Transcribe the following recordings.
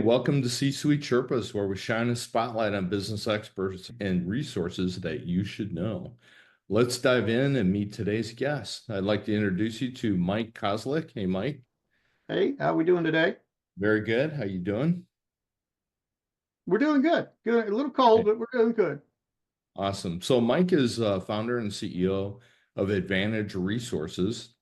Welcome to C Suite Sherpas, where we shine a spotlight on business experts and resources that you should know. Let's dive in and meet today's guest. I'd like to introduce you to Mike Kozlik. Hey, Mike. Hey, how we doing today? Very good. How you doing? We're doing good. Good. A little cold, Okay. but we're doing good. Awesome. So Mike is founder and CEO of Advantage Resources,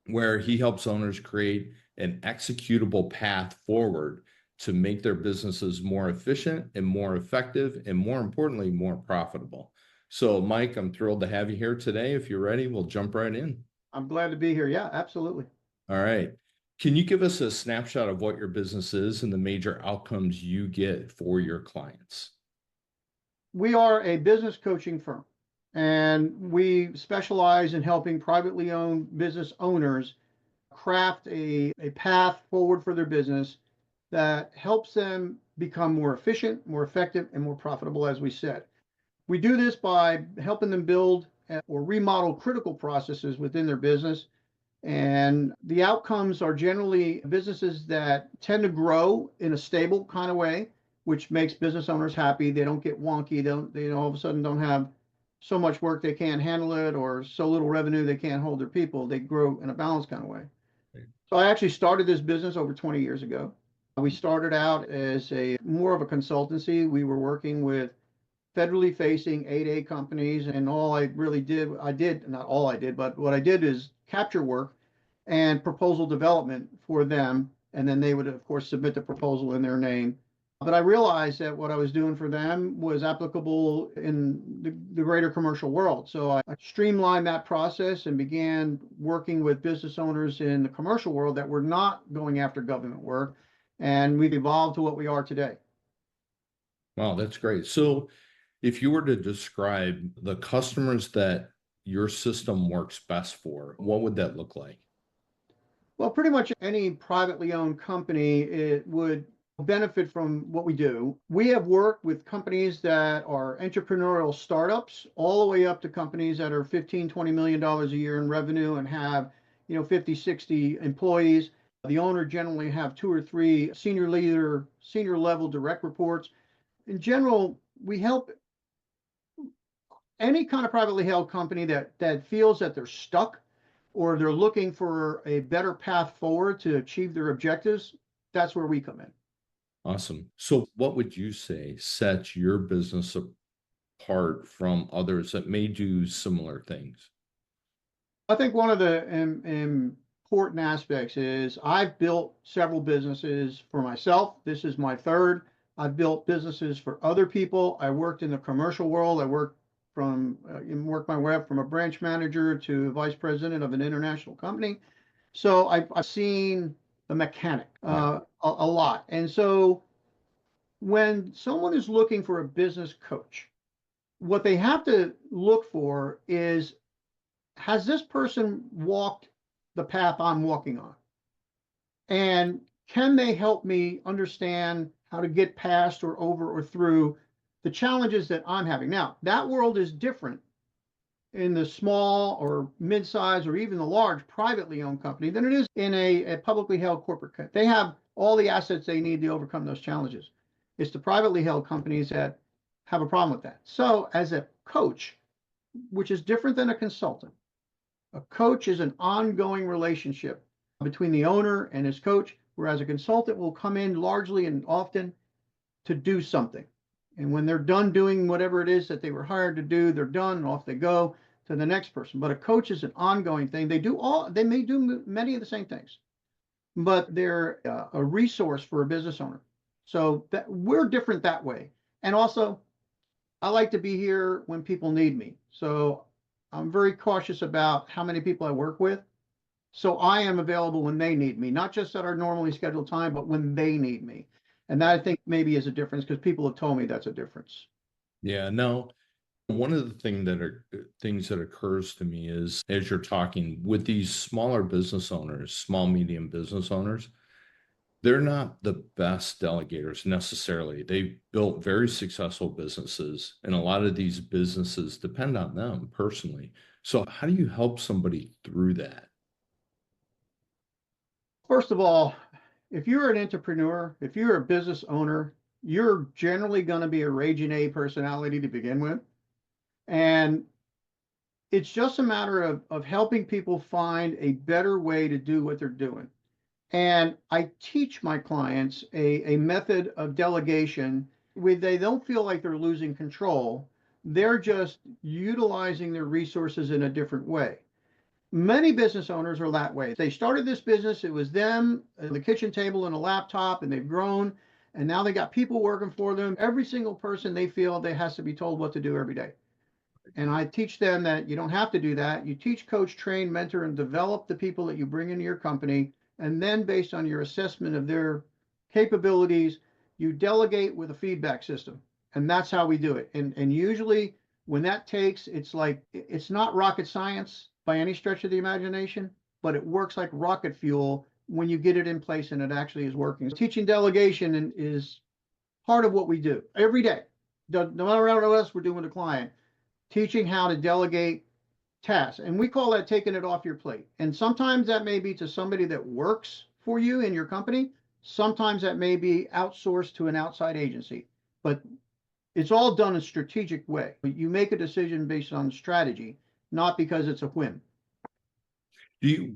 where he helps owners create an executable path forward to make their businesses more efficient and more effective, and more importantly, more profitable. So, Mike, I'm thrilled to have you here today. If you're ready, we'll jump right in. I'm glad to be here. Yeah, absolutely. All right. Can you give us a snapshot of what your business is and the major outcomes you get for your clients? We are a business coaching firm, and we specialize in helping privately owned business owners craft a path forward for their business that helps them become more efficient, more effective, and more profitable, as we said. We do this by helping them build or remodel critical processes within their business. And the outcomes are generally businesses that tend to grow in a stable kind of way, which makes business owners happy. They don't get wonky. They all of a sudden don't have so much work they can't handle it, or so little revenue they can't hold their people. They grow in a balanced kind of way. So I actually started this business over 20 years ago. We started out as a more of a consultancy. We were working with federally facing 8A companies, and all I really did, not all I did, but what I did is capture work and proposal development for them. And then they would, of course, submit the proposal in their name. But I realized that what I was doing for them was applicable in the greater commercial world. So I streamlined that process and began working with business owners in the commercial world that were not going after government work. And we've evolved to what we are today. Wow, that's great. So, if you were to describe the customers that your system works best for, what would that look like? Well, pretty much any privately owned company, it would benefit from what we do. We have worked with companies that are entrepreneurial startups all the way up to companies that are $15, $20 million a year in revenue and have, 50, 60 employees. The owner generally have 2 or 3 senior level direct reports. In general, we help any kind of privately held company that feels that they're stuck or they're looking for a better path forward to achieve their objectives. That's where we come in. Awesome. So, what would you say sets your business apart from others that may do similar things? I think one of the important aspects is I've built several businesses for myself. This is my third. I've built businesses for other people. I worked in the commercial world. I worked my way up from a branch manager to vice president of an international company. So I've seen the mechanic a lot. And so when someone is looking for a business coach, what they have to look for is, has this person walked the path I'm walking on? And can they help me understand how to get past or over or through the challenges that I'm having? Now, that world is different in the small or mid-size or even the large privately owned company than it is in a publicly held corporate company. They have all the assets they need to overcome those challenges. It's the privately held companies that have a problem with that. So as a coach, which is different than a consultant, a coach is an ongoing relationship between the owner and his coach, whereas a consultant will come in largely and often to do something. And when they're done doing whatever it is that they were hired to do, they're done and off they go to the next person. But a coach is an ongoing thing. They may do many of the same things, but they're a resource for a business owner. So that we're different that way. And also, I like to be here when people need me. So I'm very cautious about how many people I work with. So I am available when they need me, not just at our normally scheduled time, but when they need me. And that I think maybe is a difference because people have told me that's a difference. Yeah, no. One of the things that occurs to me is, as you're talking with these smaller business owners, small, medium business owners, they're not the best delegators necessarily. They've built very successful businesses, and a lot of these businesses depend on them personally. So how do you help somebody through that? First of all, if you're an entrepreneur, if you're a business owner, you're generally going to be a raging A personality to begin with. And it's just a matter of helping people find a better way to do what they're doing. And I teach my clients a method of delegation where they don't feel like they're losing control. They're just utilizing their resources in a different way. Many business owners are that way. They started this business, it was them, the kitchen table and a laptop, and they've grown. And now they got people working for them. Every single person they feel they has to be told what to do every day. And I teach them that you don't have to do that. You teach, coach, train, mentor, and develop the people that you bring into your company. And then based on your assessment of their capabilities, you delegate with a feedback system. And that's how we do it. And usually when that takes, it's not rocket science by any stretch of the imagination, but it works like rocket fuel when you get it in place and it actually is working. Teaching delegation is part of what we do every day. No matter what else we're doing with a client, teaching how to delegate tasks. And we call that taking it off your plate. And sometimes that may be to somebody that works for you in your company. Sometimes that may be outsourced to an outside agency. But it's all done in a strategic way. You make a decision based on strategy, not because it's a whim.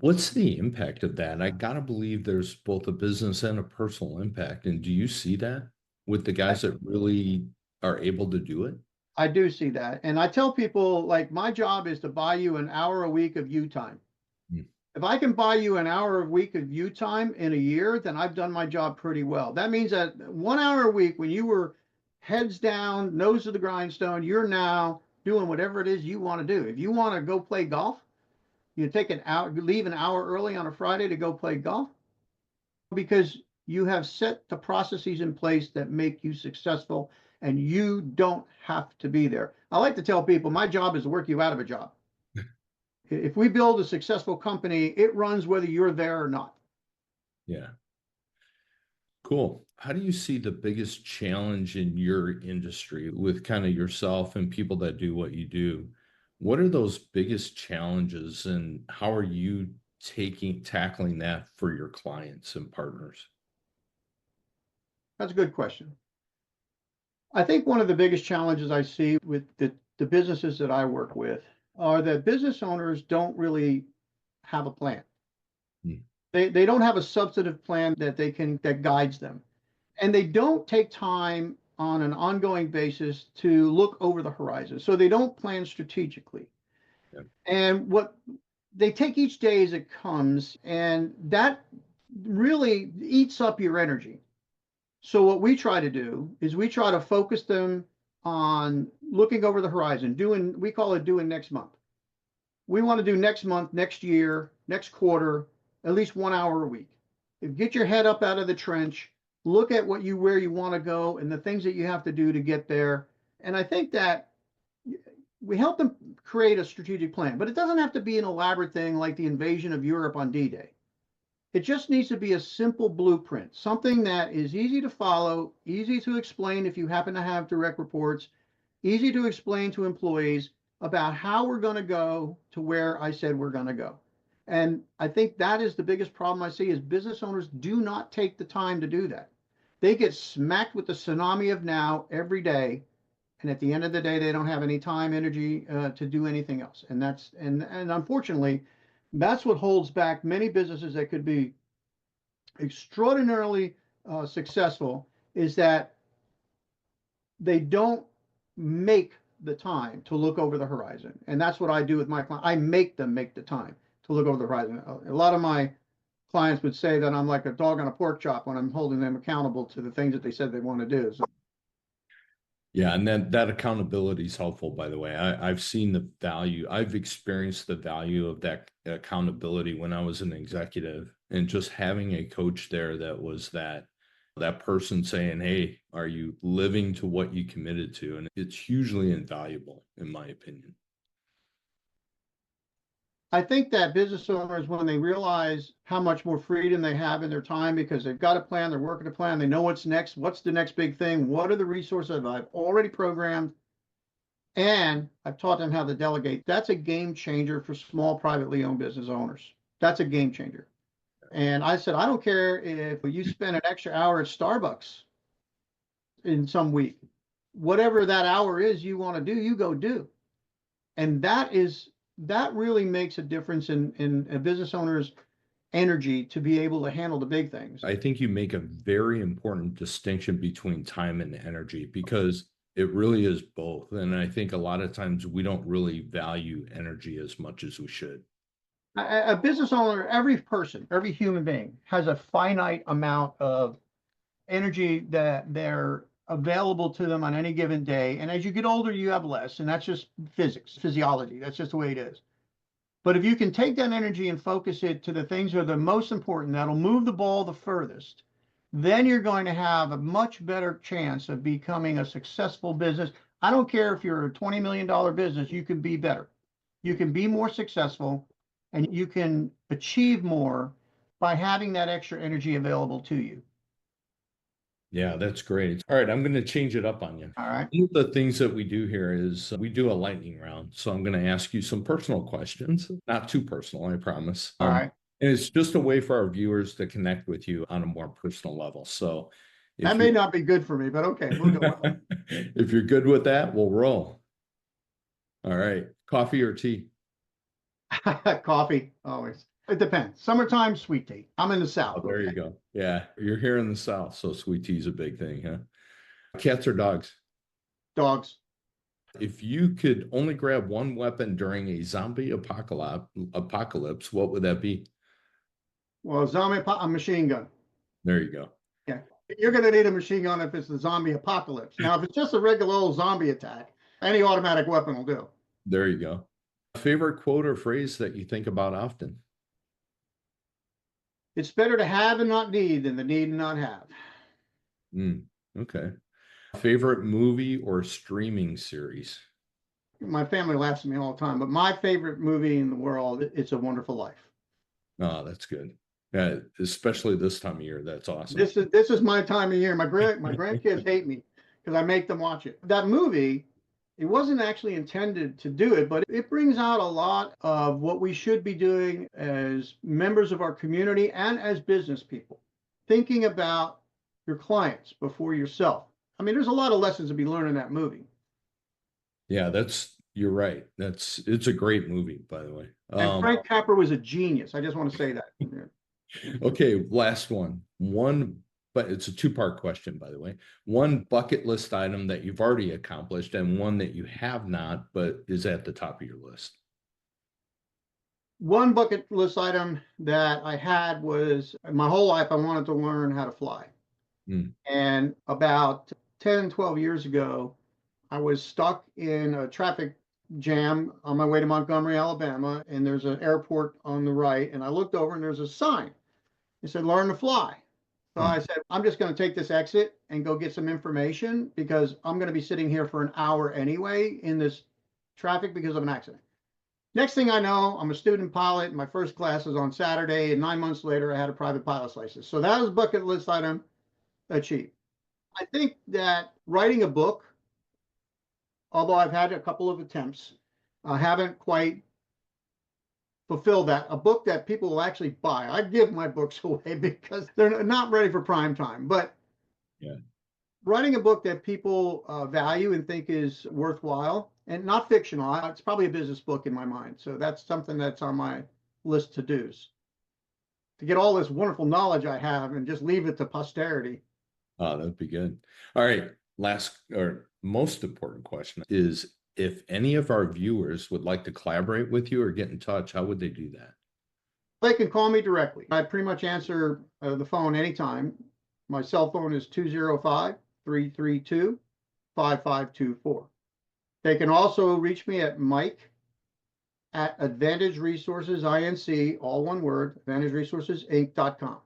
What's the impact of that? I gotta believe there's both a business and a personal impact. And do you see that with the guys that really are able to do it? I do see that. And I tell people, like, my job is to buy you an hour a week of you time. If I can buy you an hour a week of you time in a year, then I've done my job pretty well. That means that 1 hour a week when you were heads down, nose to the grindstone, you're now doing whatever it is you want to do. If you want to go play golf, you take an hour, leave an hour early on a Friday to go play golf because you have set the processes in place that make you successful and you don't have to be there. I like to tell people my job is to work you out of a job. If we build a successful company, it runs whether you're there or not. Yeah. Cool. How do you see the biggest challenge in your industry with kind of yourself and people that do what you do? What are those biggest challenges and how are you tackling that for your clients and partners? That's a good question. I think one of the biggest challenges I see with the businesses that I work with are that business owners don't really have a plan. They don't have a substantive plan that guides them. And they don't take time on an ongoing basis to look over the horizon. So they don't plan strategically. Yeah. And what they take each day as it comes, and that really eats up your energy. So what we try to do is we try to focus them on looking over the horizon, we call it doing next month. We want to do next month, next year, next quarter, at least 1 hour a week. Get your head up out of the trench, look at where you want to go and the things that you have to do to get there. And I think that we help them create a strategic plan, but it doesn't have to be an elaborate thing like the invasion of Europe on D-Day. It just needs to be a simple blueprint, something that is easy to follow, easy to explain if you happen to have direct reports, easy to explain to employees about how we're going to go to where I said we're going to go. And I think that is the biggest problem I see is business owners do not take the time to do that. They get smacked with the tsunami of now every day. And at the end of the day, they don't have any time, energy to do anything else. And unfortunately, that's what holds back many businesses that could be extraordinarily successful is that they don't make the time to look over the horizon. And that's what I do with my clients. I make them make the time to look over the horizon. A lot of my clients would say that I'm like a dog on a pork chop when I'm holding them accountable to the things that they said they want to do. So. Yeah, and then that accountability is helpful, by the way. I've seen the value. I've experienced the value of that accountability when I was an executive and just having a coach there that was that person saying, hey, are you living to what you committed to? And it's hugely invaluable, in my opinion. I think that business owners, when they realize how much more freedom they have in their time because they've got a plan, they're working a plan, they know what's next, what's the next big thing, what are the resources that I've already programmed, and I've taught them how to delegate. That's a game changer for small privately owned business owners. That's a game changer. And I said, I don't care if you spend an extra hour at Starbucks in some week, whatever that hour is you want to do, you go do. And that really makes a difference in a business owner's energy to be able to handle the big things. I think you make a very important distinction between time and energy, because it really is both. And I think a lot of times we don't really value energy as much as we should. A business owner, every person, every human being has a finite amount of energy that they're available to them on any given day. And as you get older, you have less. And that's just physics, physiology. That's just the way it is. But if you can take that energy and focus it to the things that are the most important, that'll move the ball the furthest, then you're going to have a much better chance of becoming a successful business. I don't care if you're a $20 million business, you can be better. You can be more successful, and you can achieve more by having that extra energy available to you. Yeah, that's great. All right, I'm going to change it up on you. All right. One of the things that we do here is we do a lightning round. So I'm going to ask you some personal questions, not too personal, I promise. All right. And it's just a way for our viewers to connect with you on a more personal level. So that may not be good for me, but okay, we'll go on. If you're good with that, we'll roll. All right. Coffee or tea? Coffee, always. It depends. Summertime, sweet tea. I'm in the South. Oh, there you go. Yeah, you're here in the South, so sweet tea is a big thing, huh? Cats or dogs? Dogs. If you could only grab one weapon during a zombie apocalypse, what would that be? Well, a machine gun. There you go. Yeah. You're going to need a machine gun if it's the zombie apocalypse. Now, if it's just a regular old zombie attack, any automatic weapon will do. There you go. Favorite quote or phrase that you think about often? It's better to have and not need than to need and not have. Okay. Favorite movie or streaming series? My family laughs at me all the time, but my favorite movie in the world, It's a Wonderful Life. Oh, that's good. Yeah, especially this time of year. That's awesome. This is my time of year. My grandkids hate me because I make them watch it. That movie, it wasn't actually intended to do it, but it brings out a lot of what we should be doing as members of our community and as business people. Thinking about your clients before yourself. I mean, there's a lot of lessons to be learned in that movie. Yeah, you're right. It's a great movie, by the way. And Frank Capra was a genius. I just want to say that. Yeah. Okay, last one. But it's a two-part question, by the way. One bucket list item that you've already accomplished and one that you have not, but is at the top of your list. One bucket list item that I had was, my whole life, I wanted to learn how to fly. And about 10, 12 years ago, I was stuck in a traffic jam on my way to Montgomery, Alabama, and there's an airport on the right, and I looked over and there's a sign. It said, learn to fly. So I said, I'm just going to take this exit and go get some information because I'm going to be sitting here for an hour anyway in this traffic because of an accident. Next thing I know, I'm a student pilot. My first class is on Saturday, and 9 months later, I had a private pilot's license. So that was a bucket list item achieved. I think that writing a book, although I've had a couple of attempts, I haven't quite fulfill that. A book that people will actually buy. I give my books away because they're not ready for prime time. But yeah, writing a book that people value and think is worthwhile and not fictional. It's probably a business book in my mind. So that's something that's on my list to do's. To get all this wonderful knowledge I have and just leave it to posterity. Oh, that'd be good. All right. Last or most important question is, if any of our viewers would like to collaborate with you or get in touch, how would they do that? They can call me directly. I pretty much answer the phone anytime. My cell phone is 205-332-5524. They can also reach me at Mike@Advantage Resources, Inc., all one word, AdvantageResourcesInc.com.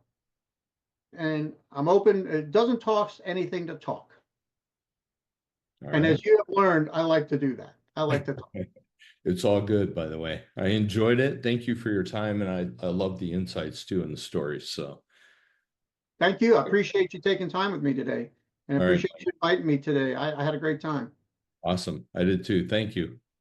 And I'm open. It doesn't cost anything to talk. And as you have learned, I like to do that. I like to talk. It's all good, by the way. I enjoyed it. Thank you for your time. And I love the insights too and the stories. So thank you. I appreciate you taking time with me today. And I appreciate you inviting me today. I had a great time. Awesome. I did too. Thank you.